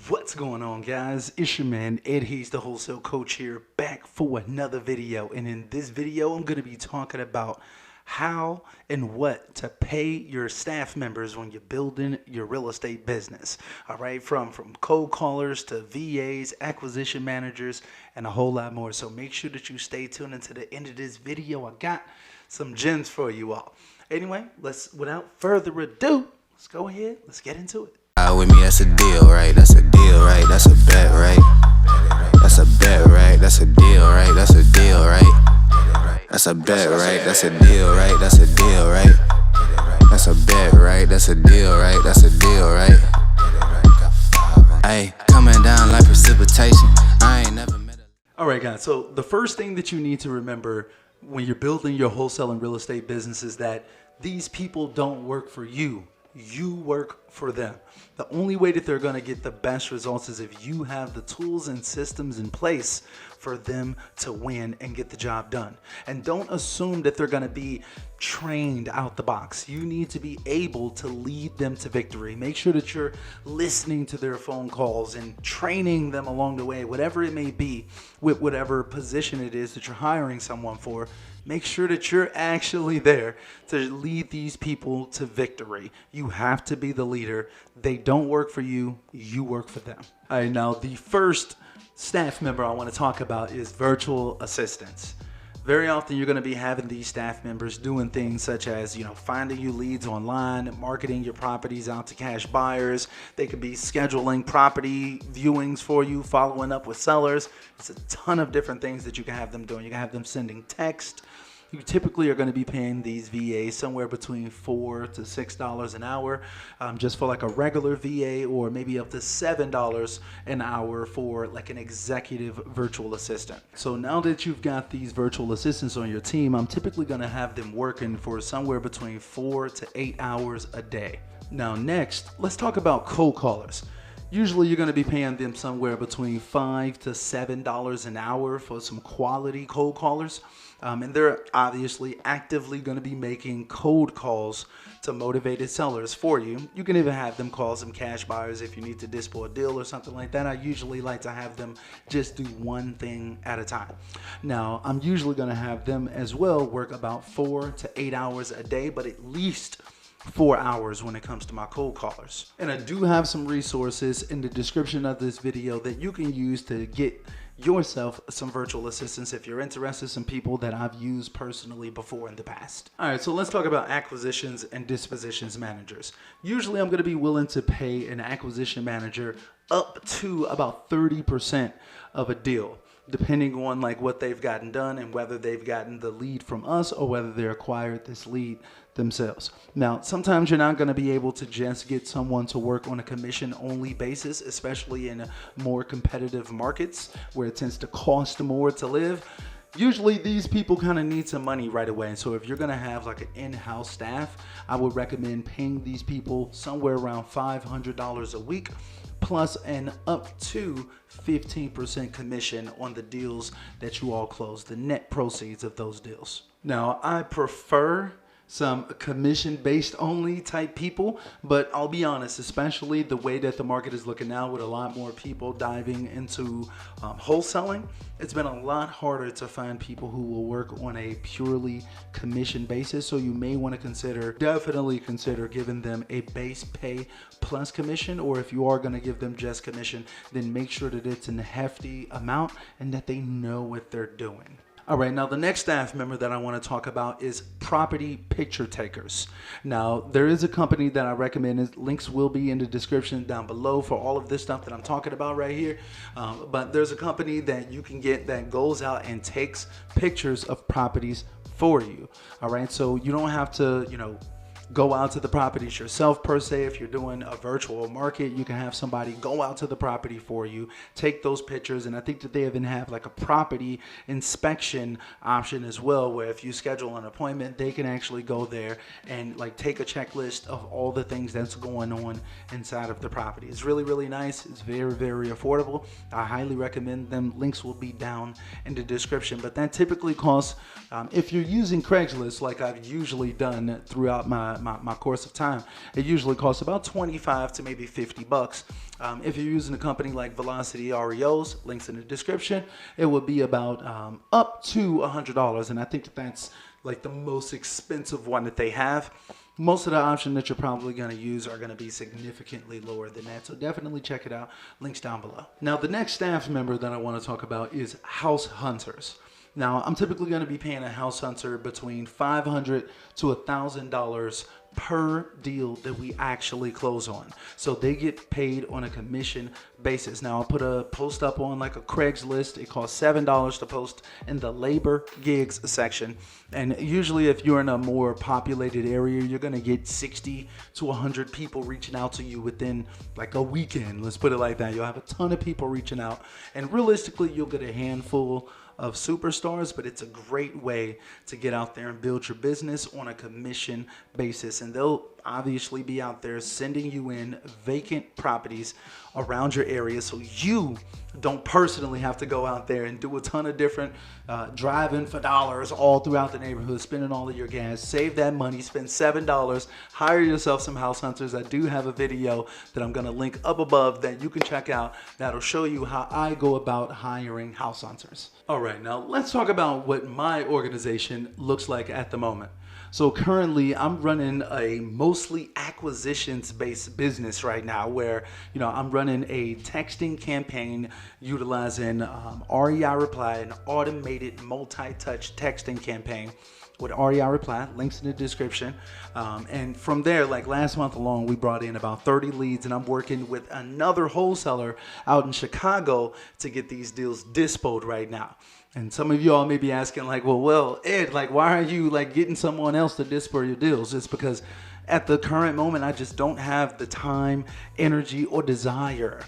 What's going on, guys? It's your man Ed. He's the wholesale coach here, back for another video. And in this video, I'm going to be talking about how and what to pay your staff members when you're building your real estate business. All right, from cold callers to VAs, acquisition managers, and a whole lot more. So make sure that you stay tuned until the end of this video. I got some gems for you all. Anyway, without further ado, let's go ahead. Let's get into it. With me, that's a deal, right? That's a deal, right? That's a bet, right? That's a bet, right? That's a deal, right? That's a deal, right? That's a bet, right? That's a deal, right? That's a deal, right? That's a bet, right? That's a deal, right? That's a deal, right? Ay, coming down like precipitation. I ain't never met a... All right, guys. So the first thing that you need to remember when you're building your wholesale and real estate business is that these people don't work for you. You work for them. The only way that they're going to get the best results is if you have the tools and systems in place for them to win and get the job done. And don't assume that they're going to be trained out the box. You need to be able to lead them to victory. Make sure that you're listening to their phone calls and training them along the way, whatever it may be, with whatever position it is that you're hiring someone for. Make sure that you're actually there to lead these people to victory. You have to be the leader. They don't work for you. You work for them. All right, now the first staff member I want to talk about is virtual assistants. Very often you're going to be having these staff members doing things such as, finding you leads online, marketing your properties out to cash buyers. They could be scheduling property viewings for you, following up with sellers. It's a ton of different things that you can have them doing. You can have them sending text. You typically are going to be paying these VAs somewhere between $4 to $6 an hour just for like a regular VA, or maybe up to $7 an hour for like an executive virtual assistant. So now that you've got these virtual assistants on your team, I'm typically going to have them working for somewhere between 4 to 8 hours a day. Now next, let's talk about cold callers. Usually you're going to be paying them somewhere between $5 to $7 an hour for some quality cold callers. And they're obviously actively going to be making cold calls to motivated sellers for you. You can even have them call some cash buyers if you need to dispo a deal or something like that. I usually like to have them just do one thing at a time. Now, I'm usually going to have them as well work about 4 to 8 hours a day, but at least 4 hours when it comes to my cold callers. And I do have some resources in the description of this video that you can use to get yourself some virtual assistants if you're interested, some people that I've used personally before in the past. All right, so let's talk about acquisitions and dispositions managers. Usually I'm going to be willing to pay an acquisition manager up to about 30% of a deal, depending on like what they've gotten done and whether they've gotten the lead from us or whether they acquired this lead themselves. Now, sometimes you're not going to be able to just get someone to work on a commission only basis, especially in more competitive markets where it tends to cost more to live. Usually these people kind of need some money right away. So if you're going to have like an in-house staff, I would recommend paying these people somewhere around $500 a week, plus an up to 15% commission on the deals that you all close, the net proceeds of those deals. Now, I prefer some commission-based only type people, but I'll be honest, especially the way that the market is looking now with a lot more people diving into wholesaling, it's been a lot harder to find people who will work on a purely commission basis. So you may want to definitely consider giving them a base pay plus commission, or if you are going to give them just commission, then make sure that it's a hefty amount and that they know what they're doing. All right, now the next staff member that I want to talk about is property picture takers. Now, there is a company that I recommend. Links will be in the description down below for all of this stuff that I'm talking about right here. But there's a company that you can get that goes out and takes pictures of properties for you. All right, so you don't have to, go out to the properties yourself per se. If you're doing a virtual market, you can have somebody go out to the property for you, take those pictures, and I think that they even have like a property inspection option as well, where if you schedule an appointment, they can actually go there and like take a checklist of all the things that's going on inside of the property. It's really, really nice. It's very, very affordable. I highly recommend them. Links will be down in the description, but that typically costs, if you're using Craigslist like I've usually done throughout my course of time, it usually costs about 25 to maybe $50. If you're using a company like Velocity REOs, links in the description, it would be about up to $100. And I think that's like the most expensive one that they have. Most of the options that you're probably going to use are going to be significantly lower than that. So definitely check it out. Links down below. Now, the next staff member that I want to talk about is house hunters. Now, I'm typically going to be paying a house hunter between $500 to $1,000 per deal that we actually close on. So they get paid on a commission basis. Now, I'll put a post up on like a Craigslist. It costs $7 to post in the labor gigs section. And usually if you're in a more populated area, you're going to get 60 to 100 people reaching out to you within like a weekend. Let's put it like that. You'll have a ton of people reaching out. And realistically, you'll get a handful of superstars, but it's a great way to get out there and build your business on a commission basis. And they'll obviously be out there sending you in vacant properties around your area, so you don't personally have to go out there and do a ton of different driving for dollars all throughout the neighborhood, spending all of your gas. Save that money, spend $7, hire yourself some house hunters. I do have a video that I'm going to link up above that you can check out that'll show you how I go about hiring house hunters. All right, now let's talk about what my organization looks like at the moment. So currently I'm running a mostly acquisitions based business right now where, I'm running a texting campaign utilizing REI Reply, an automated multi-touch texting campaign with REI Reply, links in the description. And from there, like last month alone, we brought in about 30 leads, and I'm working with another wholesaler out in Chicago to get these deals dispoed right now. And some of y'all may be asking like, well, Ed, like, why are you like getting someone else to dispose your deals? It's because at the current moment, I just don't have the time, energy, or desire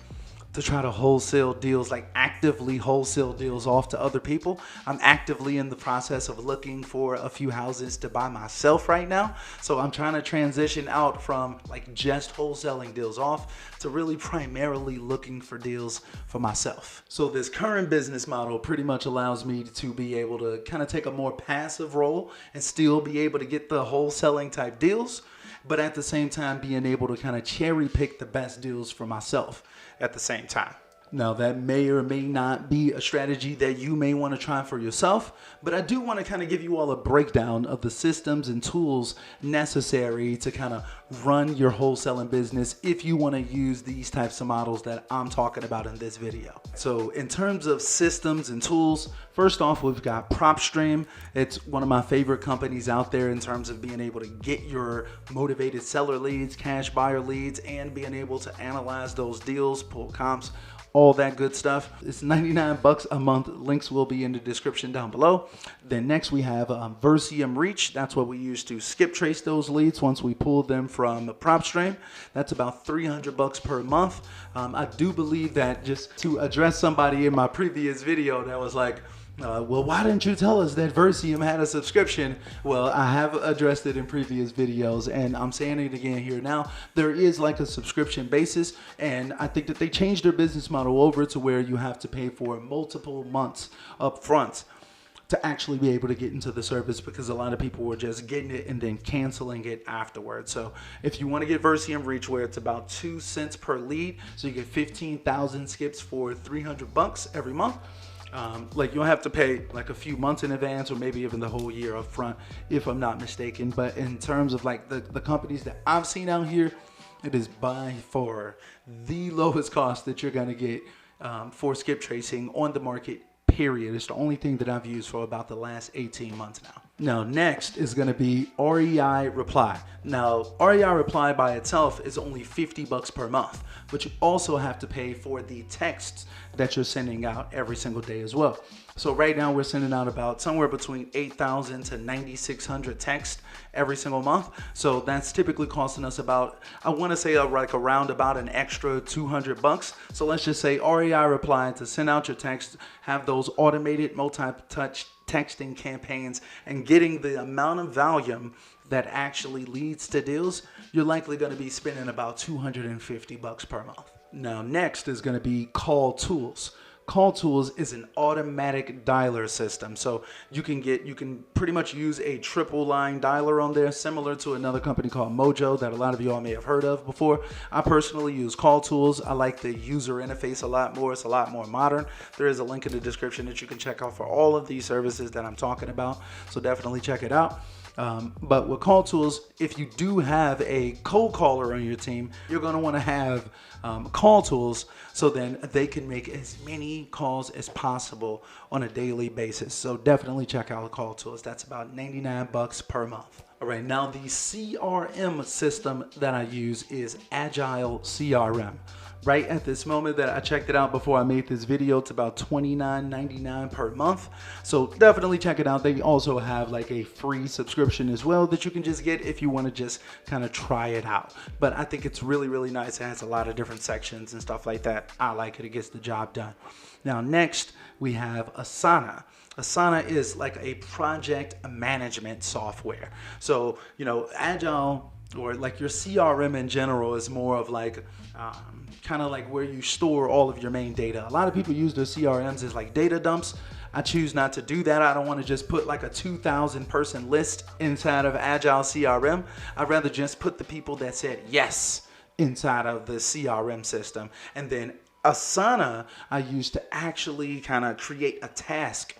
to try to wholesale deals, like actively wholesale deals off to other people. I'm actively in the process of looking for a few houses to buy myself right now. So I'm trying to transition out from like just wholesaling deals off to really primarily looking for deals for myself. So this current business model pretty much allows me to be able to kind of take a more passive role and still be able to get the wholesaling type deals, but at the same time being able to kind of cherry pick the best deals for myself at the same time. Now, that may or may not be a strategy that you may want to try for yourself, but I do want to kind of give you all a breakdown of the systems and tools necessary to kind of run your wholesaling business if you want to use these types of models that I'm talking about in this video. So in terms of systems and tools, first off, we've got Propstream. It's one of my favorite companies out there in terms of being able to get your motivated seller leads, cash buyer leads, and being able to analyze those deals, pull comps, all that good stuff. It's $99 a month. Links will be in the description down below. Then next we have Versium REACH. That's what we use to skip trace those leads once we pull them from Propstream. That's about $300 per month. I do believe that, just to address somebody in my previous video that was like, well, why didn't you tell us that Versium had a subscription? Well, I have addressed it in previous videos, and I'm saying it again here now. There is like a subscription basis, and I think that they changed their business model over to where you have to pay for multiple months up front to actually be able to get into the service, because a lot of people were just getting it and then canceling it afterwards. So if you want to get Versium REACH, where it's about 2 cents per lead, so you get 15,000 skips for $300 every month. Like you'll have to pay like a few months in advance, or maybe even the whole year up front, if I'm not mistaken. But in terms of like the companies that I've seen out here, it is by far the lowest cost that you're going to get for skip tracing on the market, period. It's the only thing that I've used for about the last 18 months now. Now, next is going to be REI Reply. Now, REI Reply by itself is only $50 per month, but you also have to pay for the texts that you're sending out every single day as well. So right now we're sending out about somewhere between 8,000 to 9,600 texts every single month. So that's typically costing us about, I want to say like around about an extra $200. So let's just say REI Reply to send out your text, have those automated multi-touch texting campaigns, and getting the amount of volume that actually leads to deals, you're likely going to be spending about $250 per month. Now, next is going to be call tools. Call Tools is an automatic dialer system. So you can pretty much use a triple line dialer on there, similar to another company called Mojo that a lot of you all may have heard of before. I personally use Call Tools. I like the user interface a lot more. It's a lot more modern. There is a link in the description that you can check out for all of these services that I'm talking about. So definitely check it out. But with Call Tools, if you do have a cold caller on your team, you're going to want to have Call Tools so then they can make as many calls as possible on a daily basis. So definitely check out Call Tools. That's about $99 per month. All right, now the CRM system that I use is Agile CRM. Right at this moment that I checked it out before I made this video, it's about $29.99 per month. So definitely check it out. They also have like a free subscription as well that you can just get if you want to just kind of try it out. But I think it's really, really nice. It has a lot of different sections and stuff like that. I like it. It gets the job done. Now, next we have Asana. Asana is like a project management software. So, you know, Agile, or like your CRM in general, is more of like kind of like where you store all of your main data. A lot of people use their CRMs as like data dumps. I choose not to do that. I don't want to just put like a 2,000 person list inside of Agile CRM. I'd rather just put the people that said yes inside of the CRM system. And then Asana I use to actually kind of create a task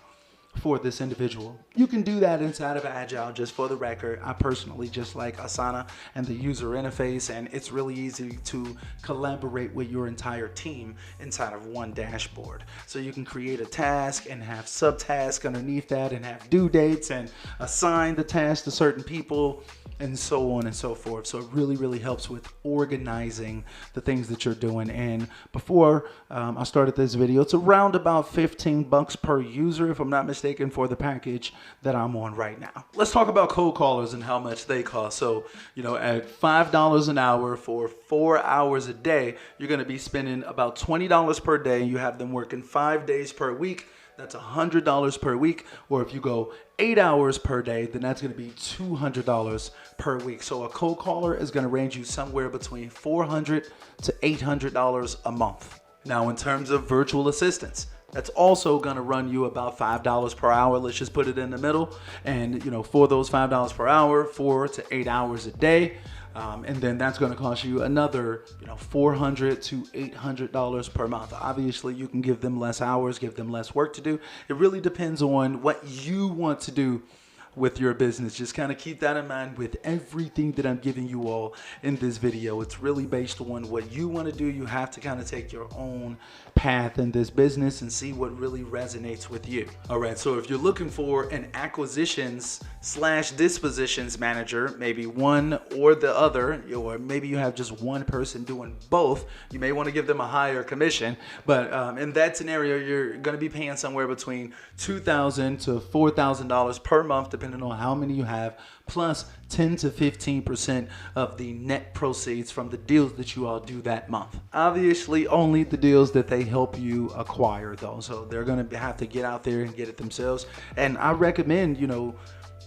for this individual. You can do that inside of Agile. Just for the record, I personally just like Asana and the user interface, and it's really easy to collaborate with your entire team inside of one dashboard. So you can create a task and have subtasks underneath that and have due dates and assign the task to certain people and so on and so forth. So it really, really helps with organizing the things that you're doing. And before I started this video, it's around about $15 per user, if I'm not mistaken, for the package that I'm on right now. Let's talk about cold callers and how much they cost. So, you know, at $5 an hour for 4 hours a day, you're going to be spending about $20 per day. You have them working 5 days per week. That's $100 per week. Or if you go 8 hours per day, then that's going to be $200 per week. So a cold caller is going to range you somewhere between $400 to $800 a month. Now, in terms of virtual assistants, that's also going to run you about $5 per hour. Let's just put it in the middle. And, you know, for those $5 per hour, 4 to 8 hours a day. And then that's going to cost you another, you know, $400 to $800 per month. Obviously, you can give them less hours, give them less work to do. It really depends on what you want to do with your business. Just kind of keep that in mind with everything that I'm giving you all in this video. It's really based on what you want to do. You have to kind of take your own path in this business and see what really resonates with you. All right, so if you're looking for an acquisitions / dispositions manager, maybe one or the other, or maybe you have just one person doing both, you may want to give them a higher commission. But in that scenario, you're going to be paying somewhere between $2,000 to $4,000 per month, depending on how many you have, plus 10 to 15% of the net proceeds from the deals that you all do that month. Obviously, only the deals that they help you acquire, though. So they're going to have to get out there and get it themselves. And I recommend, you know,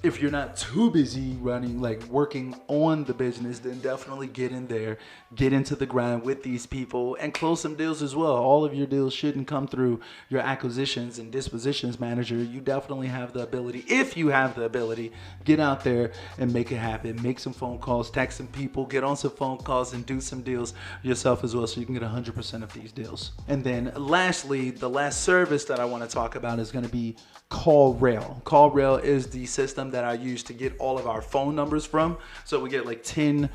if you're not too busy working on the business, then definitely get in there, get into the grind with these people and close some deals as well. All of your deals shouldn't come through your acquisitions and dispositions manager. You definitely have the ability, if you have the ability, get out there and make it happen. Make some phone calls, text some people, get on some phone calls and do some deals yourself as well so you can get 100% of these deals. And then lastly, the last service that I want to talk about is going to be CallRail. CallRail is the system that I use to get all of our phone numbers from. So we get like 10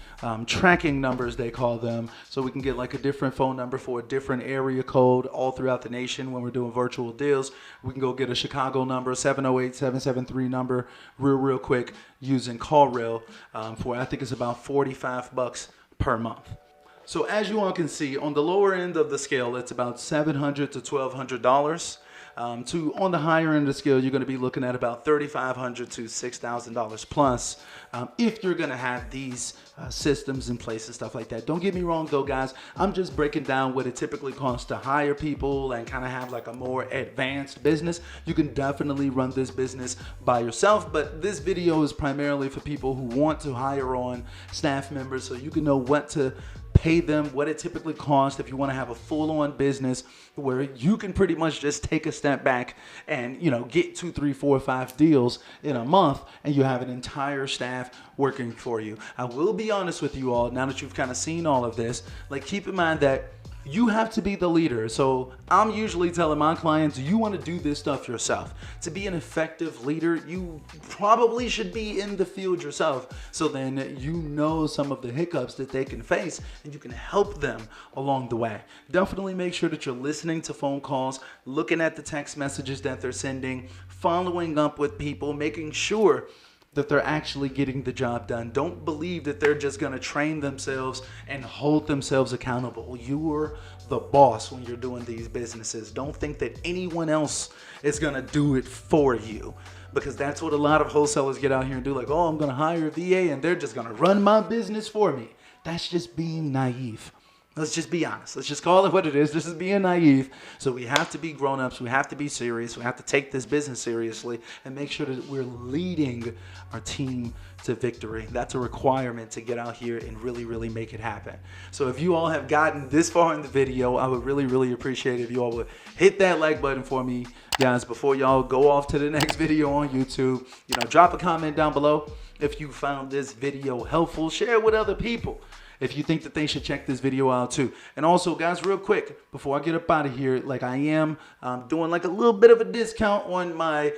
tracking numbers, they call them. So we can get like a different phone number for a different area code all throughout the nation when we're doing virtual deals. We can go get a Chicago number, 708-773 number real quick using CallRail for, I think it's about $45 per month. So as you all can see, on the lower end of the scale, it's about $700 to $1,200. On the higher end of the scale, you're going to be looking at about $3,500 to $6,000 plus if you're going to have these systems in place and stuff like that. Don't get me wrong though, guys. I'm just breaking down what it typically costs to hire people and kind of have like a more advanced business. You can definitely run this business by yourself, but this video is primarily for people who want to hire on staff members so you can know what to pay them what it typically costs if you want to have a full-on business where you can pretty much just take a step back and, you know, get 2, 3, 4, 5 deals in a month, and you have an entire staff working for you. I will be honest with you all, now that you've kind of seen all of this, like, keep in mind that you have to be the leader. So I'm usually telling my clients, you want to do this stuff yourself. To be an effective leader, you probably should be in the field yourself. So then you know some of the hiccups that they can face and you can help them along the way. Definitely make sure that you're listening to phone calls, looking at the text messages that they're sending, following up with people, making sure that they're actually getting the job done. Don't believe that they're just going to train themselves and hold themselves accountable. You're the boss when you're doing these businesses. Don't think that anyone else is going to do it for you, because that's what a lot of wholesalers get out here and do. Like, oh, I'm going to hire a VA and they're just going to run my business for me. That's just being naive. Let's just be honest. Let's just call it what it is. This is being naive. So we have to be grown-ups. We have to be serious. We have to take this business seriously and make sure that we're leading our team to victory. That's a requirement to get out here and really, really make it happen. So if you all have gotten this far in the video, I would really, really appreciate it if you all would hit that like button for me, guys, before y'all go off to the next video on YouTube. You know, drop a comment down below if you found this video helpful. Share it with other people if you think that they should check this video out too. And also, guys, real quick, before I get up out of here, like, I am doing like a little bit of a discount on my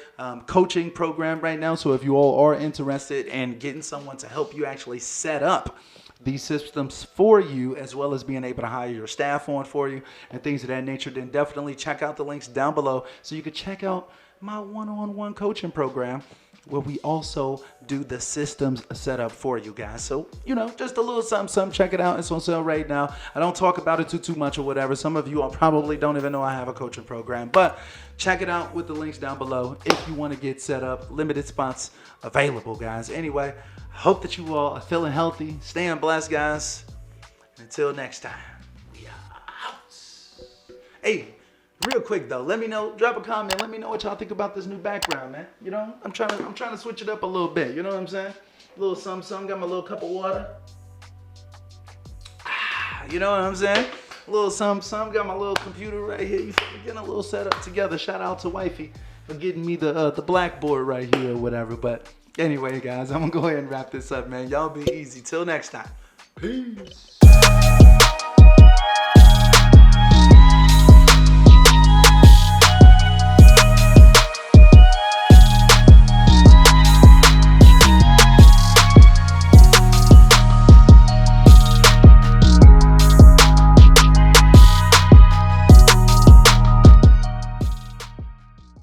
coaching program right now. So if you all are interested in getting someone to help you actually set up these systems for you, as well as being able to hire your staff on for you and things of that nature, then definitely check out the links down below so you can check out my one-on-one coaching program, where we also do the systems setup for you guys. So, you know, just a little something. Check it out. It's on sale right now. I don't talk about it too much or whatever. Some of you all probably don't even know I have a coaching program, but check it out with the links down below if you want to get set up. Limited spots available, guys. Anyway, hope that you all are feeling healthy, staying blessed, guys. Until next time, we are out. Hey, real quick though, let me know, drop a comment, let me know what y'all think about this new background, man. You know, I'm trying to switch it up a little bit, you know what I'm saying? A little something, got my little cup of water. You know what I'm saying? A little something, got my little computer right here. You feel me? Getting a little setup together. Shout out to wifey for getting me the blackboard right here or whatever. But anyway, guys, I'm gonna go ahead and wrap this up, man. Y'all be easy. Till next time. Peace.